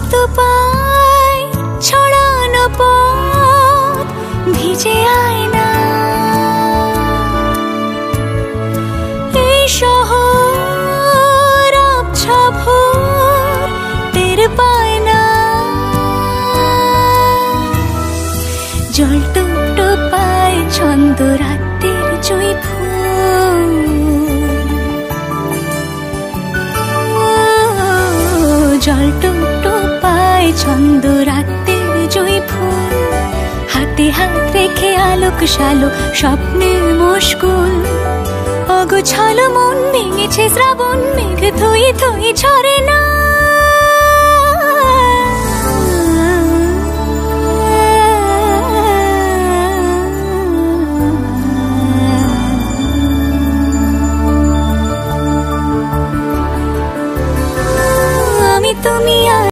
রক্ত পায় ছড়ানো পথ ভিজে আয়না। এই শহর আবছা ভোর টের পায় না। জল টুপ পায় ছন্দ রাতের জুঁই ফুল। জল টুপ পায় ছন্দ রাতের জুঁই ফুল। হাতে হাত রেখে আলোক শালো স্বপ্নের মশগুল। অগোছালো মন ভেঙেছে শ্রাবণ মেঘ থই থই ঝরে না।